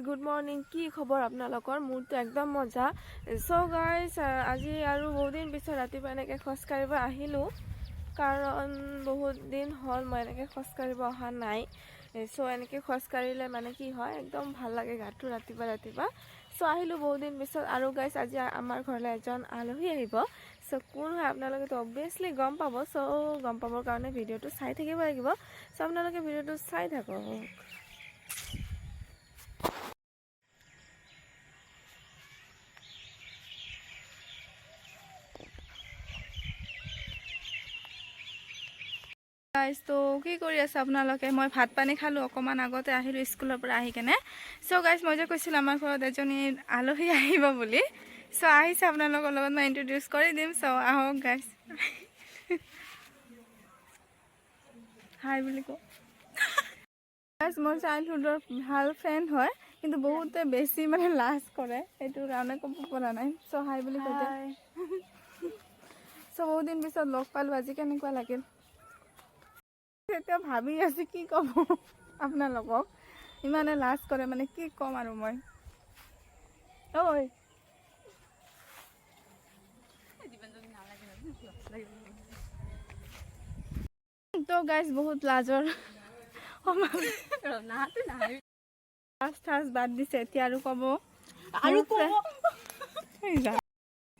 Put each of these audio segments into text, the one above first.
good morning কি খবৰ আপোনালোকৰ মোৰটো একদম মজা সো গাইস আজি আৰু বহুত দিন পিছত ৰাতিপুৱা এনেকৈ খোজ কাঢ়িব আহিলোঁ কাৰণ বহুত দিন হ'ল মই এনেকৈ খোজ কাঢ়িব অহা নাই সো এনেকৈ খোজ কাঢ়িলে মানে কি হয় একদম ভাল লাগে গাটো ৰাতিপুৱা সো আহিলোঁ বহুত দিন পিছত আৰু গাইস আজি আমাৰ ঘৰলৈ এজন আলহী আহিব সো কোন হয় আপোনালোকে তো অবভিয়াছলি গম পাব সো গম পাবৰ কাৰণে ভিডিঅ'টো চাই থাকিব লাগিব সো আপোনালোকে ভিডিঅ'টো চাই থাকক গাইস তো কি কৰি আছে আপোনালোকে মই ভাত পানী খালো অকমান আগতে আহিলো স্কুলৰ পৰা আহি কেনে সো গাইস মই যে কৈছিল আমাৰ ঘৰত এজনী আলহী আহিব বুলি সো আহিছে আপোনালোকৰ লগত মই ইন্ট্ৰোডিউস কৰি দিম সো আহক গাইস হাই বুলি কো গাইস মোৰ চাইল্ডহুডৰ ভাল ফ্ৰেন্ড হয় কিন্তু বহুতে বেছি মানে লাজ কৰে এটো কাৰণে ক'ব পৰা নাই সো হাই বুলি কইতে সো বহুত দিন পিছত লগ পালো আজি কেনেকুৱা লাগিল এতিয়া ভাবি আছি কি কব আপোনালোকক ইমানে লাজ কৰে মানে কি কম আৰু মই ওই তো গাইস বহুত লাজৰ বাদ দিছে এতিয়া আৰু কব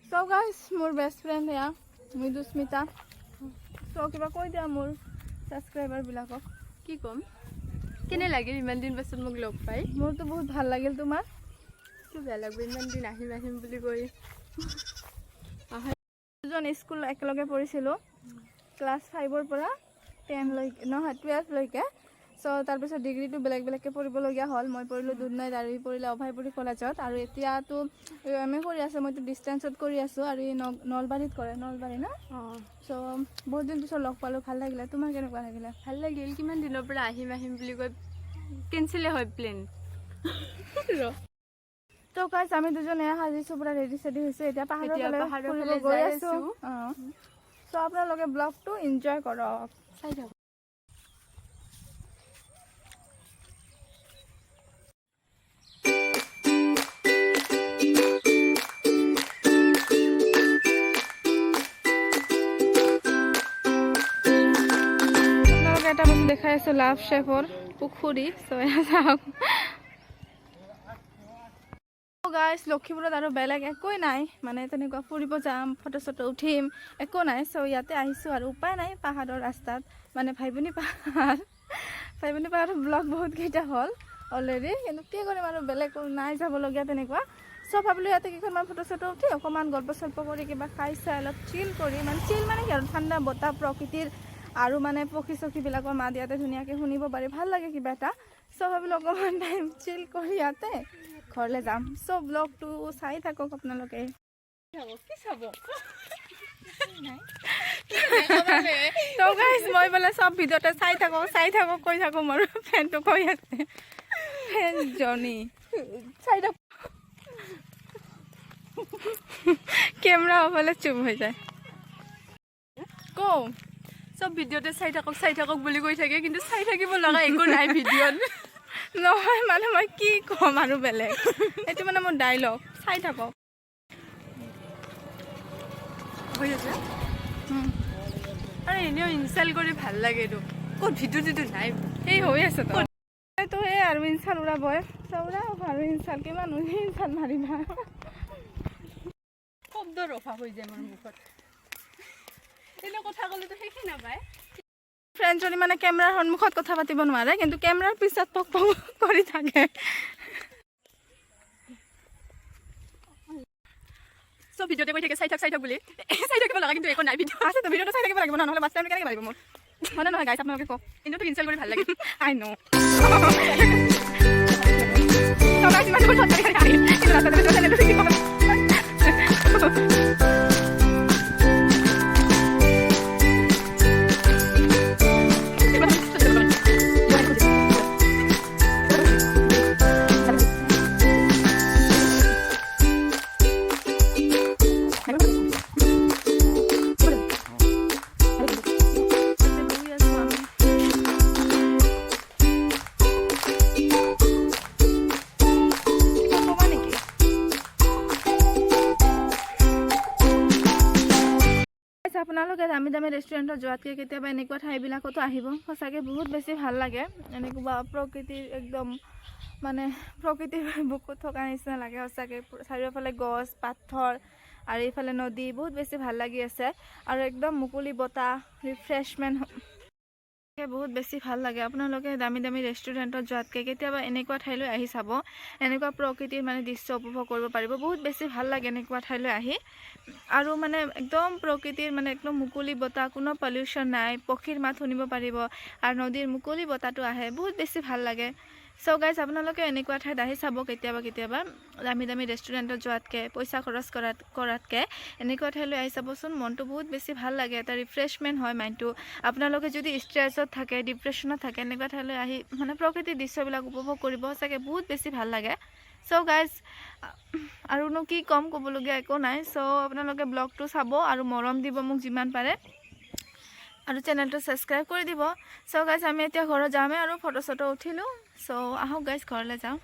তো গাইস মোৰ বেষ্ট ফ্ৰেন্ড এয়া মৃদুস্মিতা তো কিবা কৈ দিয়া মোৰ সাবস্ক্রাইবার বিলাকক কি কম কেনে লাগিল ইমান দিন পাছত মোক লগ পাই মোৰতো বহুত ভাল লাগিল তোমাৰ কি বেয়া লাগব ইমান দিন আহিম বুলি কৈ দুজন স্কুল একেলগে পঢ়িছিলোঁ ক্লাছ 5 পৰা 10 লৈকে নহয় 12 লৈকে সো তাৰ পিছত ডিগ্ৰীটো বেলেগকে পঢ়িবলগীয়া হ'ল মই পঢ়িলোঁ দুধনৈত আৰু পঢ়িলে অভয়পুৰী কলেজত আৰু এতিয়াতো এমএ কৰি আছে মইতো ডিস্টেন্সত কৰি আছো আৰু নলবাৰীত কৰে নলবাৰী না সো বহুত দিন পিছত লগ পালো ভাল লাগিলে তোমাৰ কেনেকুৱা লাগিলে ভাল লাগিল কিমান দিনৰ পৰা আহিম বুলি কৈ কেনসেল হয় প্লেন তো গাইস আমি দুজনে হাজিছো পুৰা ৰেডি সেডি হৈছে এতিয়া পাহাৰৰ ফালে গৈ আছো সো আপোনালোকে ব্লগটো এনজয় কৰক চাই থাকক এটা বস্তু দেখাই আছো লাভ শেফৰ পুখুৰী গাইস লক্ষীপুৰত আৰু বেলেগ একোই নাই মানে তেনেকুৱা ফুৰিব যাম ফটো চটো উঠিম একো নাই সো ইয়াতে আহিছো আৰু উপায় নাই পাহাৰৰ ৰাস্তাত মানে ভাইবনি পাহাৰৰ ব্লগ বহুত কেইটা হ'ল অলৰেডি কিন্তু কি কৰিম আৰু বেলেগ নাই যাবলগীয়া তেনেকুৱা সো ভাবিলো ইয়াতে কেইখনমান ফটো চটো উঠি অকণমান গল্প চল্প কৰি কিবা খাই চাই অলপ চিল কৰি মানে চিল মানে কি আৰু ঠাণ্ডা বতাহ প্ৰকৃতিৰ আৰু মানে পক্ষী চক্ষীবিলাকৰ মাত ইয়াতে ধুনীয়াকৈ শুনিব পাৰি ভাল লাগে কিবা এটা সো ভাবিলো অকণমান টাইম চিল কৰি ইয়াতে ঘৰলৈ যাম সো ব্লগটো চাই থাকক আপোনালোকে তো গাইস মই বোলে সব ভিডিঅ'তে চাই থাকক কৈ থাকো মোৰ ফ্ৰেণ্ডটো কৈ আছে জনি চাই থাক কেমেৰা হ'লে চুপ হৈ যায় কওঁ সব ভিডিঅ'তে চাই থাকক বুলি কৈ থাকে কিন্তু চাই থাকিব লগা একো নাই ভিডিঅ'ত নহয় মানে মই কি কম আৰু বেলেগ এইটো মানে মোৰ ডাইলগ চাই থাকক হৈ আছে আৰু এনেও ইনষ্টাল কৰি ভাল লাগে তো ক'ত ভিডিঅ'টো নাই এই হৈ আছে তো এই আৰু ইনষ্টাল উৰাবই আৰু ইনষ্টাল কিমান ইনষ্টাল মাৰিবা শব্দৰ অভাৱ হৈ যায় মোৰ মুখত এনে কথা ক'লেতো শেষে নাপায় ফ্ৰেণ্ডজনী মানে কেমেৰাৰ সন্মুখত কথা পাতিব নোৱাৰে কিন্তু কেমেৰাৰ পিছত পক কৰি থাকে সব ভিডিঅ'তে কৈ থাকে চাই থাক বুলি চাই থাকিব লগা কিন্তু একো নাই ভিডিঅ' আছে তো ভিডিঅ'টো চাই থাকিব লাগিব নহ'লে বাছ টাইম কেনেকৈ পাৰিব মোৰ মানে নহয় গাইছ আপোনালোকে কওক এনেওতো ইনষ্টাল কৰি ভাল লাগে আই ন আপোনালোকে দামী দামী ৰেষ্টুৰেণ্টত যোৱাতকৈ কেতিয়াবা এনেকুৱা ঠাইবিলাকতো আহিব সঁচাকৈ বহুত বেছি ভাল লাগে এনেকুৱা প্ৰকৃতিৰ একদম মানে প্ৰকৃতিৰ বুকুত থকা নিচিনা লাগে সঁচাকৈ চাৰিওফালে গছ পাথৰ আৰু এইফালে নদী বহুত বেছি ভাল লাগি আছে আৰু একদম মুকলি বতাহ ৰিফ্ৰেছমেণ্ট বহুত বেছি ভাল লাগে আপোনালোকে দামী দামী ৰেষ্টুৰেণ্টত যোৱাতকৈ কেতিয়াবা এনেকুৱা ঠাইলৈ আহি চাব এনেকুৱা প্ৰকৃতিৰ মানে দৃশ্য উপভোগ কৰিব পাৰিব বহুত বেছি ভাল লাগে এনেকুৱা ঠাইলৈ আহি আৰু মানে একদম প্ৰকৃতিৰ মানে একদম মুকলি বতাহ কোনো পলিউশ্যন নাই পক্ষীৰ মাত শুনিব পাৰিব আৰু নদীৰ মুকলি বতাহটো আহে বহুত বেছি ভাল লাগে চ' গাইজ আপোনালোকে এনেকুৱা ঠাইত আহি চাব কেতিয়াবা দামী দামী ৰেষ্টুৰেণ্টত যোৱাতকৈ পইচা খৰচ কৰাতকৈ এনেকুৱা ঠাইলৈ আহি চাবচোন মনটো বহুত বেছি ভাল লাগে এটা ৰিফ্ৰেছমেণ্ট হয় মাইণ্ডটো আপোনালোকে যদি ষ্ট্ৰেছত থাকে ডিপ্ৰেশ্যনত থাকে এনেকুৱা ঠাইলৈ আহি মানে প্ৰকৃতিৰ দৃশ্যবিলাক উপভোগ কৰিব সঁচাকৈ বহুত বেছি ভাল লাগে চ' গাইজ আৰুনো কি ক'ম ক'বলগীয়া একো নাই চ' আপোনালোকে ব্লগটো চাব আৰু মৰম দিব মোক যিমান পাৰে আৰু চেনেলটো ছাবস্ক্ৰাইব কৰি দিব চ' গাইজ আমি এতিয়া ঘৰত যামেই আৰু ফটো চটো উঠিলোঁ চ' আহক গাইজ ঘৰলৈ যাওঁ